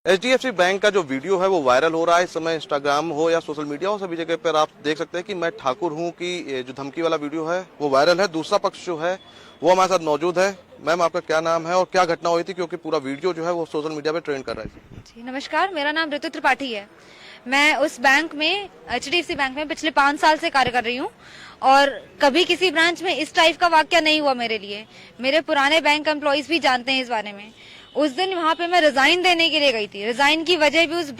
HDFC bank का जो video है वो वायरल हो रहा है इस समय। इंस्टाग्राम हो या सोशल मीडिया हो, सभी जगह पर आप देख सकते हैं कि मैं ठाकुर हूं की जो धमकी वाला वीडियो है वो वायरल है। दूसरा पक्ष जो है वो हमारे साथ मौजूद है। मैम, आपका क्या नाम है और क्या घटना हुई थी, क्योंकि पूरा वीडियो जो है वो सोशल मीडिया पे ट्रेंड कर रहा है? जी नमस्कार, मेरा नाम ऋतु त्रिपाठी है। मैं उस बैंक में एचडीएफसी बैंक में पिछले 5 साल से कार्य कर रही हूँ और कभी किसी ब्रांच में इस टाइप का वाकया नहीं हुआ मेरे लिए। मेरे पुराने बैंक एम्प्लॉइज भी जानते हैं इस बारे में। उस दिन वहाँ पे मैं रिजाइन देने के लिए गई थी। रिजाइन की वजह भी उस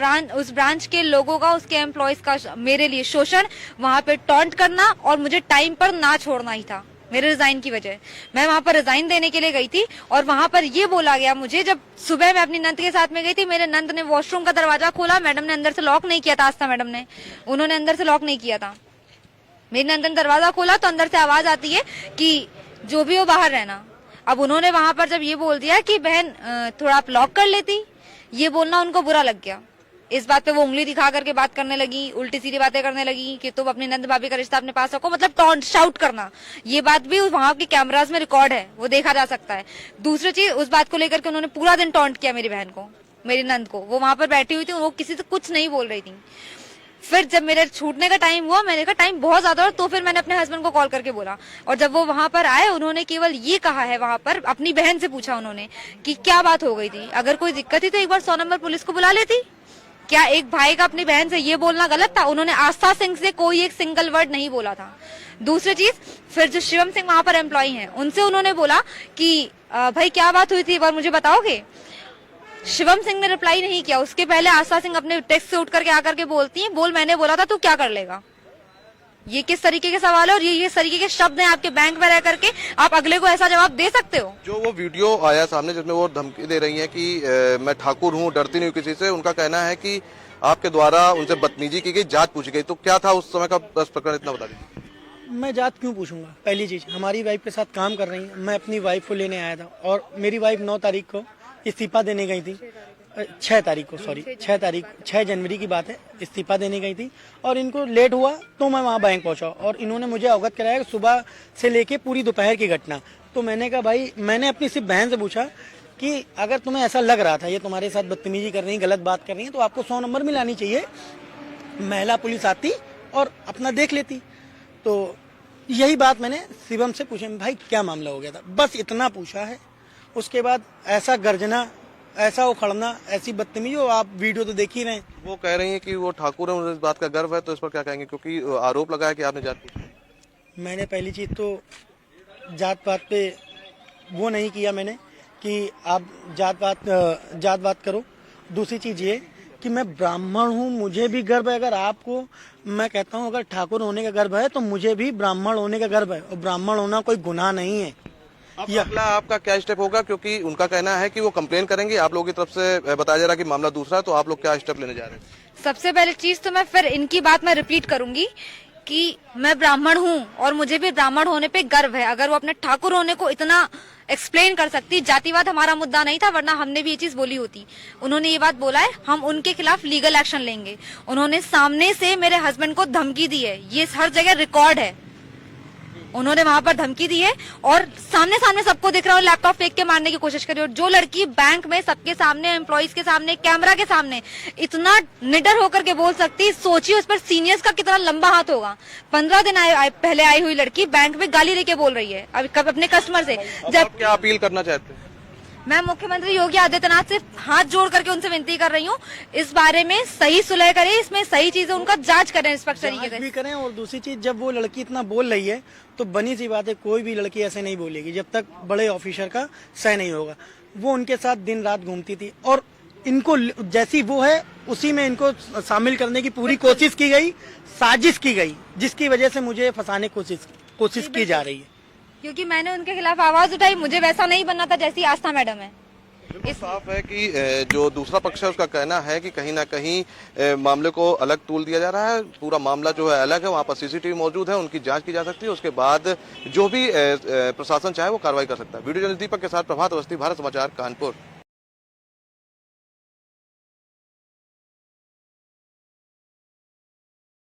ब्रांच के लोगों का, उसके एम्प्लॉइज का मेरे लिए शोषण, वहाँ पे टॉन्ट करना और मुझे टाइम पर ना छोड़ना ही था। मेरे रिजाइन की वजह मैं वहां पर रिजाइन देने के लिए गई थी और वहां पर ये बोला गया मुझे, जब सुबह मैं अपनी नंद के साथ में गई थी, मेरे नंद ने वॉशरूम का दरवाजा खोला, मैडम ने अंदर से लॉक नहीं किया था, आस्था मैडम ने, उन्होंने अंदर से लॉक नहीं किया था। मेरी नंद ने दरवाजा खोला तो अंदर से आवाज आती है कि जो भी हो बाहर रहना। अब उन्होंने वहां पर जब ये बोल दिया कि बहन थोड़ा आप लॉक कर लेती, ये बोलना उनको बुरा लग गया। इस बात पे वो उंगली दिखा करके बात करने लगी, उल्टी सीधी बातें करने लगी कि तुम अपनी नंद भाभी का रिश्ता अपने पास रखो, मतलब टॉन्ट शाउट करना। ये बात भी वहां के कैमरास में रिकॉर्ड है, वो देखा जा सकता है। दूसरी चीज, उस बात को लेकर के उन्होंने पूरा दिन टॉन्ट किया मेरी बहन को, मेरी नंद को। वो वहां पर बैठी हुई थी, वो किसी से कुछ नहीं बोल रही थी। फिर जब मेरे छूटने का टाइम हुआ, मैंने कहा टाइम बहुत ज्यादा हो, तो फिर मैंने अपने हस्बैंड को कॉल करके बोला। और जब वो वहां पर आए, उन्होंने केवल ये कहा है, वहां पर अपनी बहन से पूछा उन्होंने कि क्या बात हो गई थी, अगर कोई दिक्कत थी तो एक बार 100 नंबर पुलिस को बुला लेती। क्या एक भाई का अपनी बहन से ये बोलना गलत था? उन्होंने आस्था सिंह से कोई एक सिंगल वर्ड नहीं बोला था। दूसरी चीज, फिर जो शिवम सिंह वहां पर एम्प्लॉय हैं, उनसे उन्होंने बोला कि भाई क्या बात हुई थी, एक बार मुझे बताओगे? शिवम सिंह ने रिप्लाई नहीं किया। उसके पहले आस्था सिंह अपने टेक्स्ट से उठ करके आकर के बोलती है, बोल मैंने बोला था तू क्या कर लेगा। ये किस तरीके के सवाल है और ये तरीके के शब्द हैं आपके बैंक में रह करके आप अगले को ऐसा जवाब दे सकते हो? जो वो वीडियो आया सामने जिसमें वो धमकी दे रही हैं कि मैं ठाकुर हूँ, डरती नहीं हूँ किसी से, उनका कहना है कि आपके द्वारा उनसे बदतमीजी की गई, जांच पूछी गई, तो क्या था उस समय का बस प्रकरण, इतना बता दीजिए। मैं जात क्यों पूछूंगा? पहली चीज, हमारी वाइफ के साथ काम कर रही है, मैं अपनी वाइफ को लेने आया था और मेरी वाइफ 9 तारीख को इस्तीफा देने गई थी। 6 तारीख को, सॉरी 6 जनवरी की बात है, इस्तीफा देने गई थी और इनको लेट हुआ तो मैं वहाँ बैंक पहुंचा और इन्होंने मुझे अवगत कराया सुबह से लेके पूरी दोपहर की घटना। तो मैंने कहा भाई, मैंने अपनी सिर्फ बहन से पूछा कि अगर तुम्हें ऐसा लग रहा था ये तुम्हारे साथ बदतमीजी कर रही है, गलत बात कर रही है, तो आपको 100 नंबर मिलानी चाहिए, महिला पुलिस आती और अपना देख लेती। तो यही बात मैंने शिवम से पूछी, भाई क्या मामला हो गया था, बस इतना पूछा है। उसके बाद ऐसा गर्जना, ऐसा उखड़ना, ऐसी बदतमीजी, आप वीडियो तो देख ही रहे हैं। वो कह रही हैं कि वो ठाकुर है, मुझे इस बात का गर्व है, तो इस पर क्या कहेंगे, क्योंकि आरोप लगा है कि आपने जात पूछी? मैंने पहली चीज तो जात पात पे वो नहीं किया मैंने कि आप जात बात करो। दूसरी चीज ये कि मैं ब्राह्मण हूँ, मुझे भी गर्व है। अगर आपको मैं कहता हूँ अगर ठाकुर होने का गर्व है तो मुझे भी ब्राह्मण होने का गर्व है, और ब्राह्मण होना कोई गुनाह नहीं है। अगला आपका क्या स्टेप होगा, क्योंकि उनका कहना है कि वो कंप्लेन करेंगे, आप लोगों की तरफ से बताया जा रहा है कि मामला दूसरा है, तो आप लोग क्या स्टेप लेने जा रहे हैं? सबसे पहले चीज तो मैं फिर इनकी बात मैं रिपीट करूंगी कि मैं ब्राह्मण हूँ और मुझे भी ब्राह्मण होने पे गर्व है। अगर वो अपने ठाकुर होने को इतना एक्सप्लेन कर सकती, जातिवाद हमारा मुद्दा नहीं था, वरना हमने भी ये चीज बोली होती। उन्होंने ये बात बोला है, हम उनके खिलाफ लीगल एक्शन लेंगे। उन्होंने सामने से मेरे हस्बैंड को धमकी दी है, ये हर जगह रिकॉर्ड है। उन्होंने वहां पर धमकी दी है और सामने सामने सबको दिख रहा है, लैपटॉप फेंक के मारने की कोशिश करी। और जो लड़की बैंक में सबके सामने, एम्प्लॉइज के सामने, कैमरा के सामने इतना निडर होकर के बोल सकती, सोचिए उस पर सीनियर्स का कितना लंबा हाथ होगा। 15 दिन पहले आई हुई लड़की बैंक में गाली लेके बोल रही है अपने कस्टमर से। जब क्या अपील करना चाहते हैं? मैं मुख्यमंत्री योगी आदित्यनाथ से हाथ जोड़ करके उनसे विनती कर रही हूँ, इस बारे में सही सुलह करें, इसमें सही चीजें उनका जांच करें, निष्पक्ष तरीके से भी करें। और दूसरी चीज, जब वो लड़की इतना बोल रही है तो बनी सी बात है, कोई भी लड़की ऐसे नहीं बोलेगी जब तक बड़े ऑफिसर का सही नहीं होगा। वो उनके साथ दिन रात घूमती थी और इनको जैसी वो है उसी में इनको शामिल करने की पूरी कोशिश की गई, साजिश की गई, जिसकी वजह से मुझे फंसाने की कोशिश की जा रही है। क्योंकि मैंने उनके खिलाफ आवाज उठाई, मुझे वैसा नहीं बनना था जैसी आस्था मैडम है। इस साफ है कि जो दूसरा पक्ष है उसका कहना है कि कहीं ना कहीं मामले को अलग तूल दिया जा रहा है। पूरा मामला जो है अलग है, वहाँ पर सीसीटीवी मौजूद है, उनकी जांच की जा सकती है, उसके बाद जो भी प्रशासन चाहे वो कार्रवाई कर सकता है। वीडियो जर्नलिस्ट दीपक के साथ प्रभात अवस्थी, भारत समाचार, कानपुर।